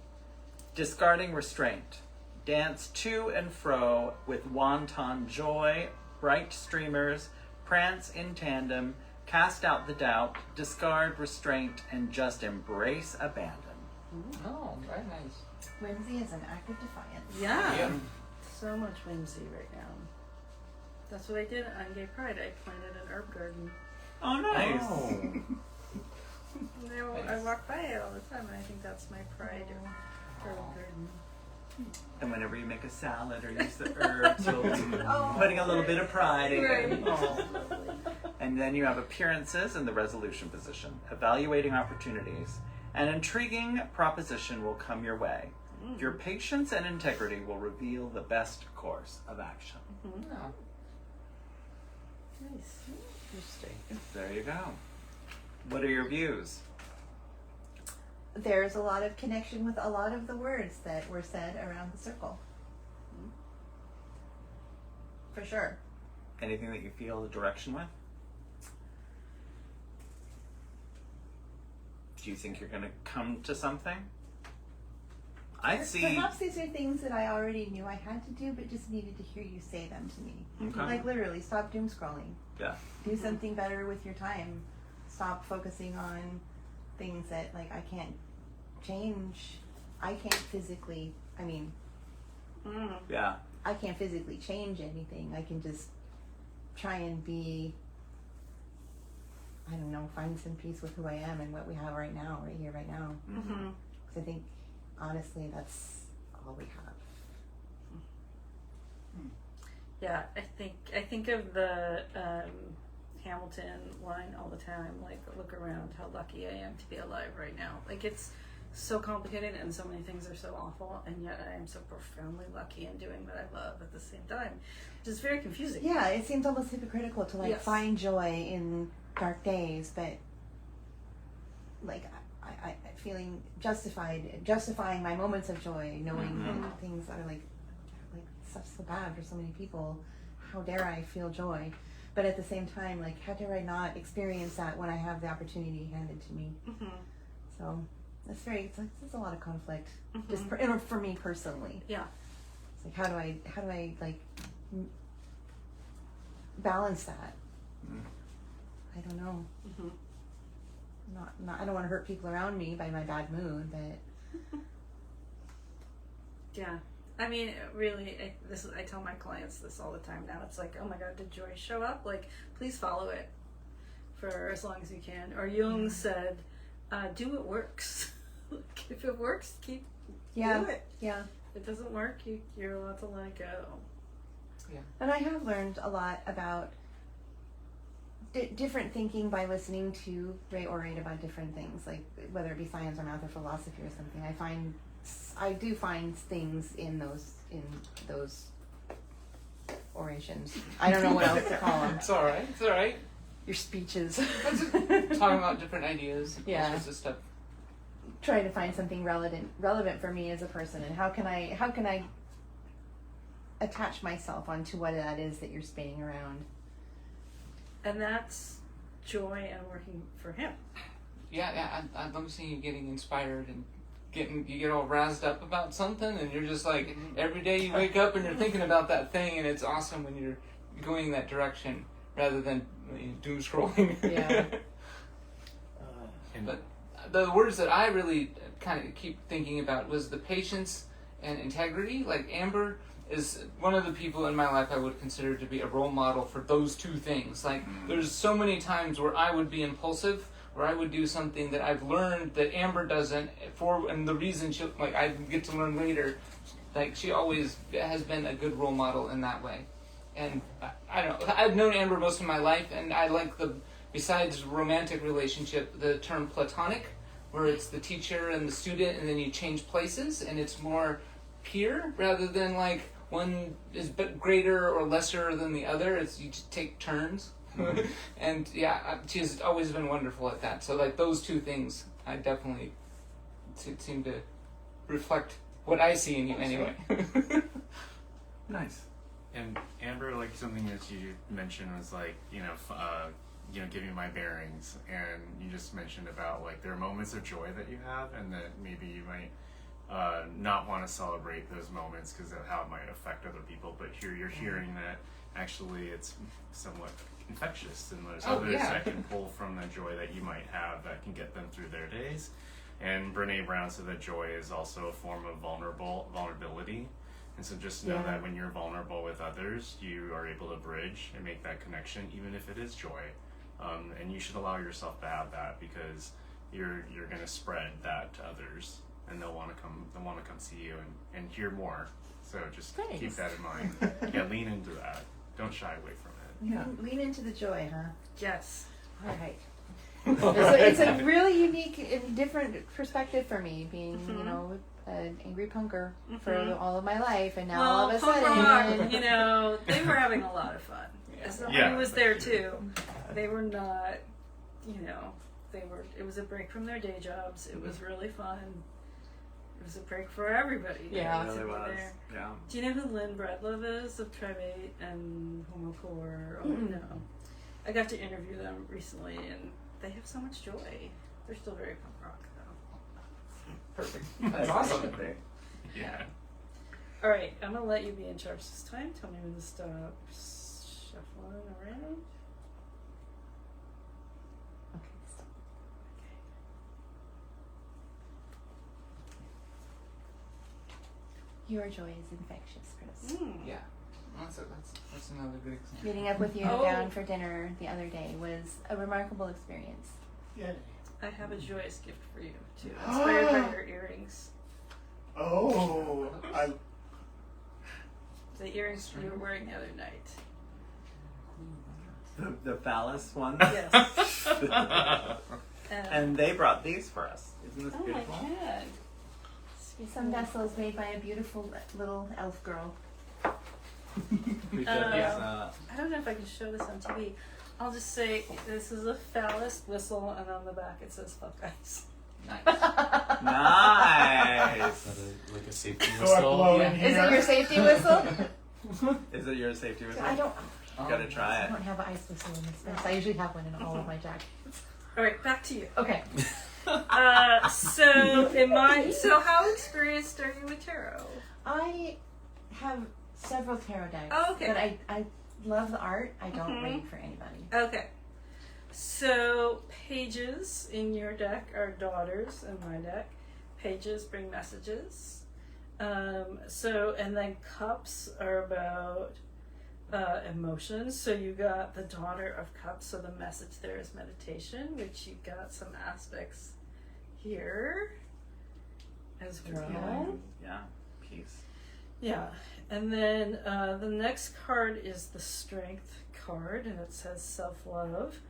Discarding restraint. Dance to and fro with wanton joy, bright streamers, prance in tandem, cast out the doubt, discard restraint, and just embrace abandon. Oh, very nice. Whimsy is an act of defiance. Yeah. Yeah. So much whimsy right now. That's what I did on Gay Pride. I planted an herb garden. Oh, nice. You know, I walk by it all the time, and I think that's my pride herb garden. And whenever you make a salad or use the herbs, you'll be Oh. putting a little bit of pride in Right. it. Oh. And then you have appearances in the resolution position, evaluating opportunities. An intriguing proposition will come your way. Your patience and integrity will reveal the best course of action. Oh. Nice. Interesting. There you go. What are your views? There's a lot of connection with a lot of the words that were said around the circle. For sure. Anything that you feel the direction with? Do you think you're going to come to something? I see. Perhaps these are things that I already knew I had to do, but just needed to hear you say them to me. Okay. Like literally, stop doom scrolling. Yeah. Do something better with your time. Stop focusing on things that like I can't change. I can't physically. I mean, Yeah. I can't physically change anything. I can just try and be. I don't know. Find some peace with who I am and what we have right now, right here, right now. Mm-hmm. Because I think, honestly, that's all we have. Yeah, I think of the Hamilton line all the time. Like, look around, how lucky I am to be alive right now. Like, it's so complicated, and so many things are so awful, and yet I am so profoundly lucky in doing what I love at the same time, which is very confusing. Yeah, it seems almost hypocritical to like Yes. find joy in dark days, but like I feeling justifying my moments of joy, knowing that things are like stuff's so bad for so many people. How dare I feel joy? But at the same time, like how dare I not experience that when I have the opportunity handed to me? Mm-hmm. So that's there's a lot of conflict, Mhm. just for me personally. Yeah. It's like how do I like balance that? I don't know. Mm-hmm. Not I don't want to hurt people around me by my bad mood, but Yeah. I mean, really, I tell my clients this all the time now. It's like, oh my God, did joy show up? Like, please follow it for as long as you can. Or Jung said, do what works. Like, if it works, keep yeah, do it. yeah. If it doesn't work, you're allowed to let it go. And I have learned a lot about different thinking by listening to Ray orate about different things, like whether it be science or math or philosophy or something. I do find things in those orations. I don't know what else to call them. It's alright. It's alright. Your speeches. Talking about different ideas. Yeah. All sorts of stuff. trying to find something relevant for me as a person, and how can I attach myself onto what that is that you're spinning around. And that's joy and working for him. Yeah, I love seeing you getting inspired and you get all razzed up about something, and you're just like, every day you wake up and you're thinking about that thing, and it's awesome when you're going that direction rather than doom scrolling. Yeah. But the words that I really kind of keep thinking about was the patience and integrity. Like Amber is one of the people in my life I would consider to be a role model for those two things. Like there's so many times where I would be impulsive, where I would do something that I've learned that Amber doesn't, and the reason I get to learn later, like she always has been a good role model in that way. And I don't know, I've known Amber most of my life, and I like besides romantic relationship, the term platonic, where it's the teacher and the student, and then you change places, and it's more peer rather than like one is greater or lesser than the other. It's you just take turns. And yeah, she's always been wonderful at that. So like those two things, I definitely seem to reflect what I see in you anyway. Nice. And Amber, like something that you mentioned was like, giving my bearings, and you just mentioned about like there are moments of joy that you have, and that maybe you might not want to celebrate those moments because of how it might affect other people. But here you're hearing that actually it's somewhat infectious, and there's others that can pull from the joy that you might have that can get them through their days. And Brene Brown said that joy is also a form of vulnerability. And so just know that when you're vulnerable with others, you are able to bridge and make that connection, even if it is joy. And you should allow yourself to have that, because you're going to spread that to others, and they'll want to come see you and hear more. So just keep that in mind. Yeah, lean into that. Don't shy away from it. Yeah. Lean into the joy, huh? Yes. All right. It's a really unique and different perspective for me, being an angry punker for all of my life, and now all of a punk sudden, rock, they were having a lot of fun. Yeah. I was there too. They were not, it was a break from their day jobs. It was really fun. It was a break for everybody. Yeah. It to really be was. there. Yeah. Do you know who Lynn Bradlove is of Tribe 8 and Homocore? Oh, no. I got to interview them recently, and they have so much joy. They're still very punk rock, though. Perfect. That's awesome. Yeah. All right, I'm going to let you be in charge this time. Tell me when to stop shuffling around. your joy is infectious, Chris. Yeah. That's another good example. Meeting up with you Oh. down for dinner the other day was a remarkable experience. Yeah. I have a joyous gift for you, too. Inspired by your earrings. Oh, The earrings you were wearing the other night. The phallus one. Yes. And they brought these for us. Isn't this Oh my beautiful? god. Some vessels made by a beautiful little elf girl. We did I don't know if I can show this on TV. I'll just say this is a phallus whistle, and on the back it says "fuck guys." Nice. Nice. Is that like a safety so I whistle? blow Yeah. in Is here. it your safety whistle? Is it your safety whistle? I don't. You gotta try I it. don't have an ice whistle in this place. I usually have one in all of my jackets. All right, back to you. Okay. So how experienced are you with tarot? I have several tarot decks. Oh, okay. But I love the art. I don't read for anybody. Okay. So pages in your deck are daughters in my deck. Pages bring messages. And then cups are about emotions. So you got the daughter of cups. So the message there is meditation, which you got some aspects here as well. Yeah. Peace. Yeah, and then the next card is the Strength card, and it says self-love.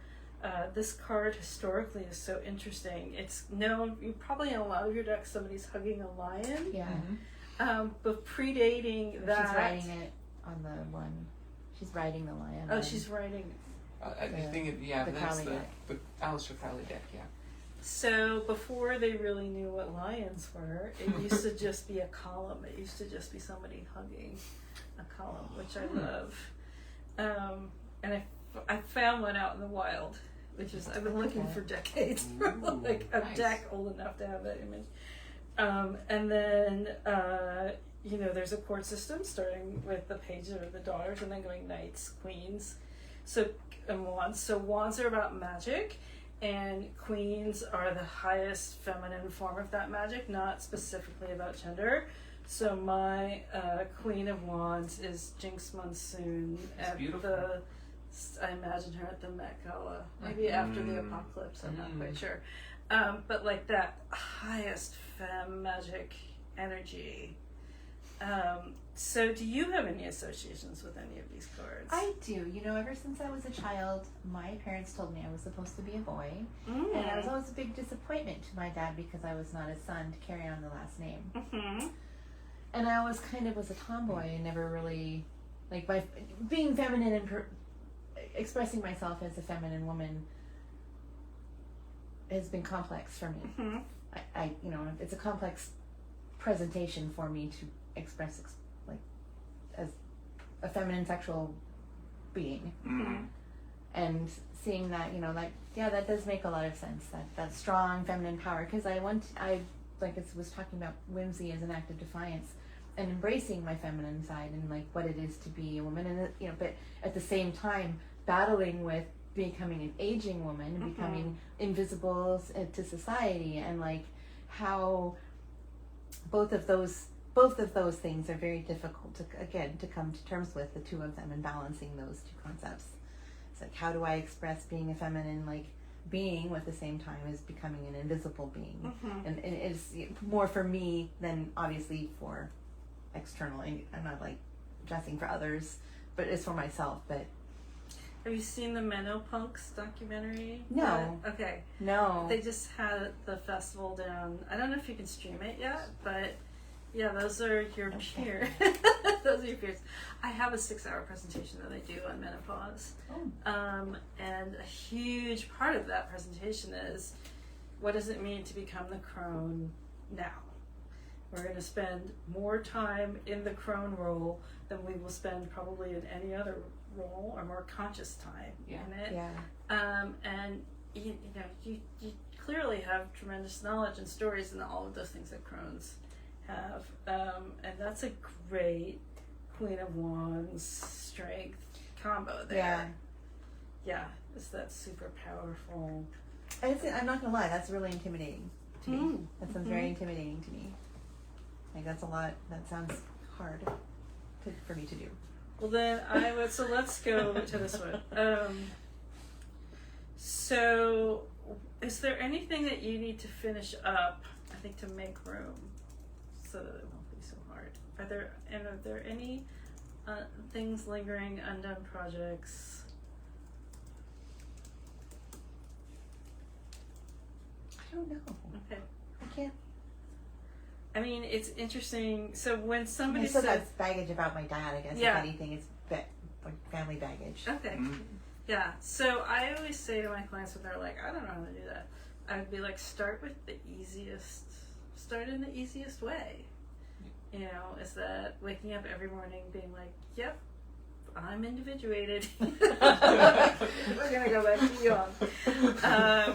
This card historically is so interesting. It's known, you probably in a lot of your decks, somebody's hugging a lion. Yeah. But predating that, She's riding it on the one. She's riding the lion. oh, on- she's writing. I think The that's Crowley the deck. Aleister Crowley deck. Yeah. So before they really knew what lions were, it used to just be a column. It used to just be somebody hugging a column, which I love. And I found one out in the wild, which is I've been looking for decades for like a Nice. deck old enough to have that image. And then there's a chord system starting with the pages of the daughters, and then going knights, queens, and wands. So wands are about magic, and queens are the highest feminine form of that magic, not specifically about gender. So my Queen of Wands is Jinx Monsoon That's at beautiful. I imagine her at the Met Gala, maybe after the apocalypse. I'm not quite sure, but like that highest femme magic energy. So do you have any associations with any of these cards? I do. Ever since I was a child, my parents told me I was supposed to be a boy. Mm. And I was always a big disappointment to my dad because I was not a son to carry on the last name. Mm-hmm. And I always kind of was a tomboy and never really, like, by being feminine and expressing myself as a feminine woman has been complex for me. Mm-hmm. I it's a complex presentation for me to express like as a feminine sexual being. Mm. And seeing that, that does make a lot of sense. That strong feminine power, because I was talking about whimsy as an act of defiance, and embracing my feminine side and like what it is to be a woman, and but at the same time battling with becoming an aging woman and becoming invisible to society, and like how both of those things are very difficult to come to terms with, the two of them, and balancing those two concepts. It's like, how do I express being a feminine being at the same time as becoming an invisible being? And it's more for me than obviously for external. I'm not dressing for others, but it's for myself. But Have you seen the Menopunks documentary? No. Okay. no, They just had the festival down. I don't know if you can stream it yet, but yeah, those are your peers. Those are your peers. I have a 6-hour presentation that I do on menopause. And a huge part of that presentation is, what does it mean to become the crone now? We're going to spend more time in the crone role than we will spend probably in any other role, or more conscious time in it. yeah, And you clearly have tremendous knowledge and stories and all of those things that crones have, and that's a great Queen of Wands strength combo there. Yeah, it's that super powerful. I'm not gonna lie, that's really intimidating to me. That sounds very Mhm. intimidating to me. Like, that's a lot. That sounds hard for me to do. Well, then so let's go to this one. So is there anything that you need to finish up, I think, to make room so that it won't be so hard? Are there any things lingering, undone projects? I don't know. Okay. I can't. I mean, it's interesting. So when I somebody still says, got baggage about my dad. I guess Yeah. if anything, it's family baggage. okay, Mm. yeah. So I always say to my clients when they're like, I don't know how to do that, I would be like, start in the easiest way. Is that waking up every morning being like, yep, I'm individuated. We're gonna go back to yawn. I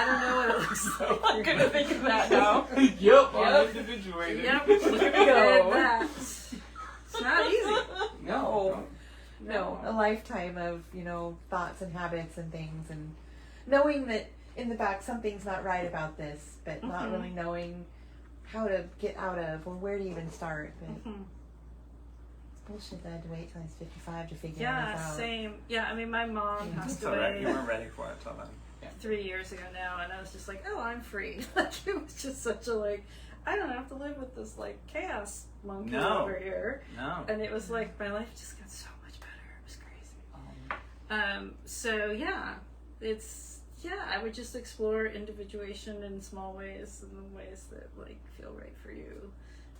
don't know what it looks like. I'm gonna think of that now. Yep, I'm individuated. Yep, here we go. That. It's not easy. No. No, a lifetime of thoughts and habits and things, and knowing that in the back something's not right about this, but not really knowing how to get out of or where to even start. But Mhm. it's bullshit that I had to wait till I was 55 to figure Yeah, this out. same. Yeah, I mean, my mom passed It's alright. You away weren't ready for it till then. 3 years ago now, and I was just like, oh, I'm free. Like, it was just such a I don't have to live with this chaos monkey No. over here. No. And it was like my life just got so much better. It was crazy. So yeah, I would just explore individuation in small ways and in ways that feel right for you,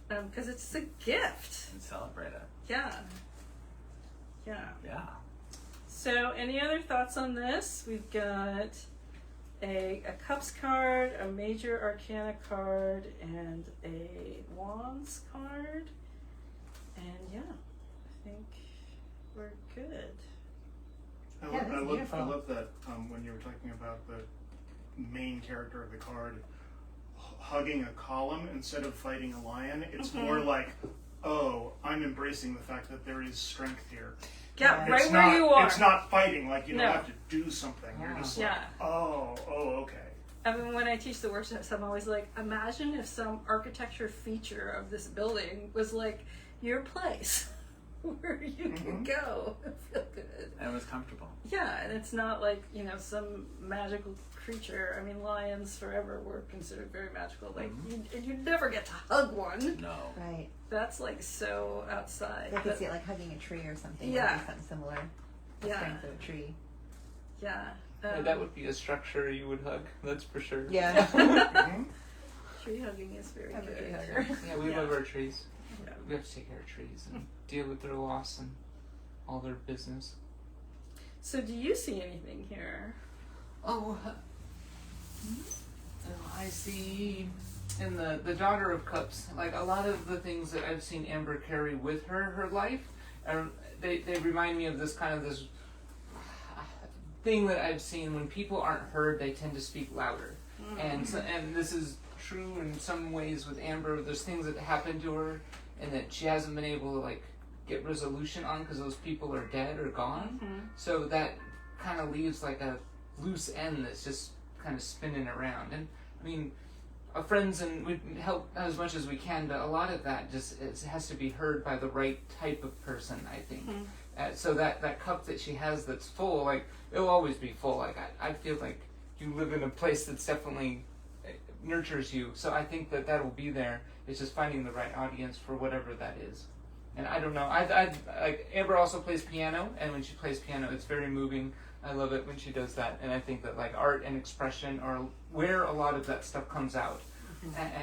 because it's a gift. And celebrate it. Yeah. Yeah. So any other thoughts on this? We've got a cups card, a major arcana card, and a wands card. And yeah, I think we're good. Yeah, that's beautiful. I love that when you were talking about the main character of the card hugging a column instead of fighting a lion. It's more like, oh, I'm embracing the fact that there is strength here. Yeah, It's right where not, you are. It's not fighting, like you don't No. have to do something. You're just Yeah. like, oh, okay. I mean, when I teach the workshops, I'm always like, imagine if some architecture feature of this building was like your place where you can go and feel good. And it was comfortable. Yeah, and it's not like, you know, some magical creature. I mean, lions forever were considered very magical. Like, you never get to hug one. No. Right. That's like so outside. I could But- see it like hugging a tree or something. Yeah. Maybe something similar. The Yeah. strength of a tree. Yeah. That would be a structure you would hug. That's for sure. Yeah. Tree hugging is very I'm a good. tree hugger. Yeah, we Yeah. love our trees. Yeah. We have to take care of trees and deal with their loss and all their business. So, do you see anything here? Oh, I see in the Daughter of Cups, like a lot of the things that I've seen Amber carry with her life, they remind me of this kind of this thing that I've seen when people aren't heard, they tend to speak louder. And this is true in some ways with Amber. There's things that happen to her and that she hasn't been able to like get resolution on because those people are dead or gone. So that kind of leaves like a loose end that's just kind of spinning around. And I mean, our friends and we help as much as we can, but a lot of that just has to be heard by the right type of person, I think. So that cup that she has that's full, like it'll always be full. Like I feel like you live in a place that's definitely nurtures you. So I think that'll be there. It's just finding the right audience for whatever that is. And I don't know. I like Amber also plays piano, and when she plays piano, it's very moving. I love it when she does that, and I think that like art and expression are where a lot of that stuff comes out.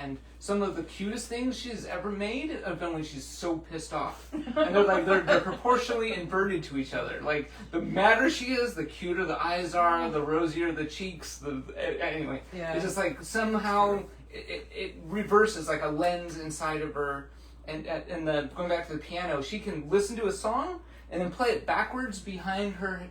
And some of the cutest things she's ever made have been when she's so pissed off, and they're proportionally inverted to each other. Like the madder she is, the cuter the eyes are, the rosier the cheeks. Anyway, Yeah. it's just like somehow it reverses like a lens inside of her. And going back to the piano, she can listen to a song and then play it backwards behind her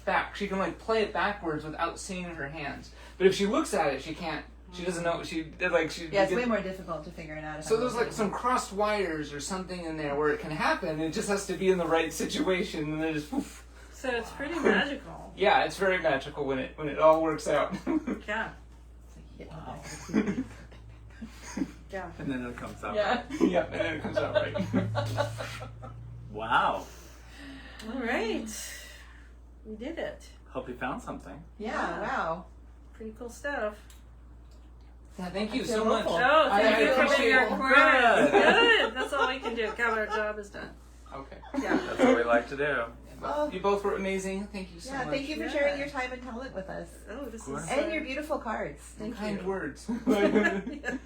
back. She can like play it backwards without seeing her hands. But if she looks at it, she can't. She doesn't know. Yeah, it's way more difficult to figure it out. So there's like some crossed wires or something in there where it can happen. It just has to be in the right situation, and then just poof. So it's pretty magical. Yeah, it's very magical when it all works out. Yeah. Wow. Yeah. And then it comes out. Yeah. Yep, and then it comes out right. Wow. All right. We did it. Hope you found something. Yeah, wow. Pretty cool stuff. Yeah, thank you I feel so much. hopeful. Oh, thank I you for being appreciate our it. quiz. Good. Good. That's all we can do. God, our job is done. Okay. Yeah. That's what we like to do. Oh. You both were amazing. Thank you so Yeah, much. thank you for Yeah. sharing your time and talent with us. Oh, this Cool. is And your beautiful cards. Thank Kind you. words. Yeah.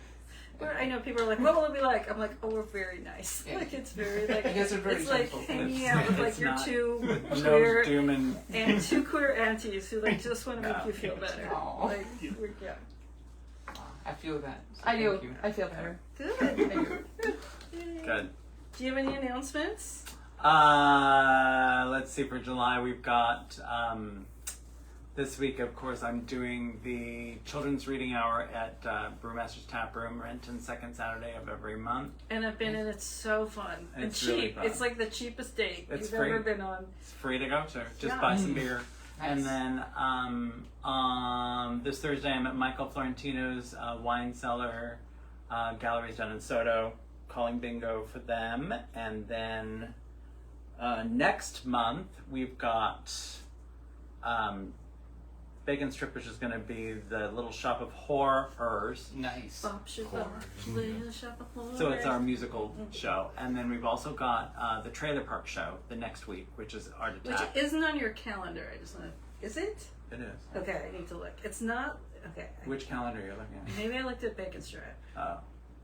I know people are like, what will it be like? I'm like, oh, we're very nice. Yeah. Like it's very like You guys are very it's like gentle. hanging It's- out with like it's your not- two No queer doom and two queer aunties who like just want to make Yeah. you feel better. Aw. Like yeah. I feel that. So I do. Thank you. I feel better. Good. Yay. good. Do you have any announcements? Let's see. For July, we've got this week. Of course, I'm doing the children's reading hour at Brewmaster's Tap Room, Renton, second Saturday of every month. And I've been in. It's so fun and It's cheap. really fun. It's like the cheapest date It's you've ever free. been on. It's free to go to. Just Yeah. buy some beer. And Nice. then this Thursday, I'm at Michael Florentino's wine cellar galleries down in Soto, calling bingo for them. And then next month, we've got Bacon Strip, which is going to be the Little Shop of Horrors. Nice. Bop, shabop, little shop of So it's our horrors. musical show. And then we've also got the Trailer Park show the next week, which is Art Which Attack. isn't on your calendar. I just want to. Is it? It is. Okay, I need to look. It's not. Okay. Which calendar are you looking at? Maybe I looked at Bacon Strip. Oh,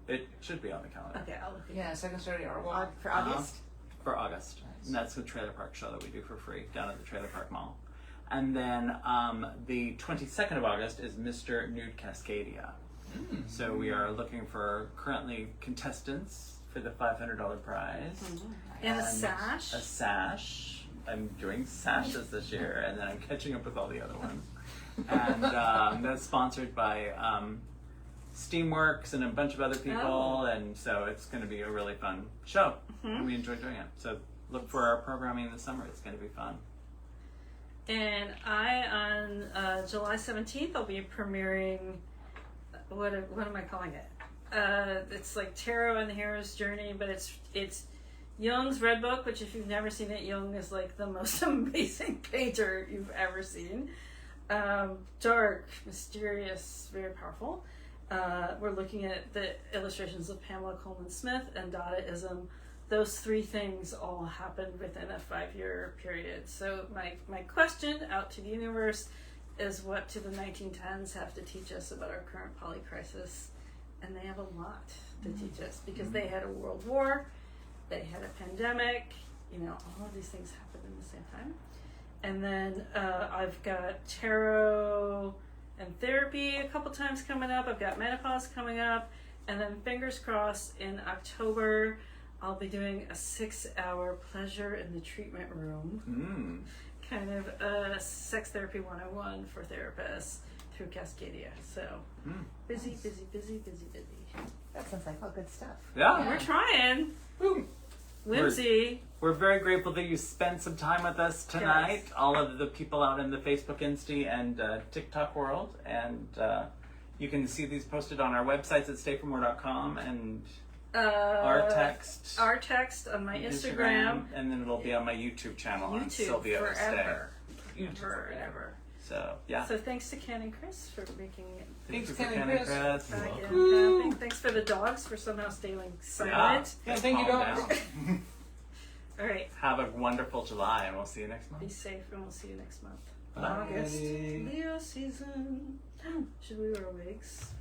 it should be on the calendar. Okay, I'll look at Yeah, second Saturday art walk. For August? For August. Nice. And that's the Trailer Park show that we do for free down at the Trailer Park Mall. And then the 22nd of August is Mr. Nude Cascadia. So we are looking for currently contestants for the $500 prize. And a sash. A sash. I'm doing sashes this year, and then I'm catching up with all the other ones. And that's sponsored by Steamworks and a bunch of other people, Oh. and so it's going to be a really fun show. We enjoy doing it. So look for our programming this summer. It's going to be fun. And on July 17th, I'll be premiering, what am I calling it? It's like Tarot and the Hero's Journey, but it's Jung's Red Book, which if you've never seen it, Jung is like the most amazing painter you've ever seen. Dark, mysterious, very powerful. We're looking at the illustrations of Pamela Coleman Smith and Dadaism. Those three things all happened within a 5-year period. So my question out to the universe is, what do the 1910s have to teach us about our current polycrisis? And they have a lot to teach us, because they had a world war, they had a pandemic, all of these things happened in the same time. And then I've got tarot and therapy a couple times coming up. I've got menopause coming up. And then fingers crossed, in October, I'll be doing a 6-hour pleasure in the treatment room. Kind of a sex therapy 101 for therapists through Cascadia. So busy. That sounds like all good stuff. Yeah. We're trying. Woo. Whimsy. We're very grateful that you spent some time with us tonight, Yes. all of the people out in the Facebook, Insta, and TikTok world. And you can see these posted on our websites at stayformore.com and our text on my Instagram. and then it'll be on my YouTube channel on YouTube Sylvia forever. YouTube Forever and ever. So, yeah. So thanks to Ken and Chris for making it Thank you Thanks, for Ken and coming, Chris. Chris. back in. Woo! Thanks for the dogs for somehow staying Yeah. silent. Yeah, thank you, Calm dogs. down. All right. Have a wonderful July, and we'll see you next Be month. safe, and we'll see you next month. Bye. August. Leo season. Should we wear wigs?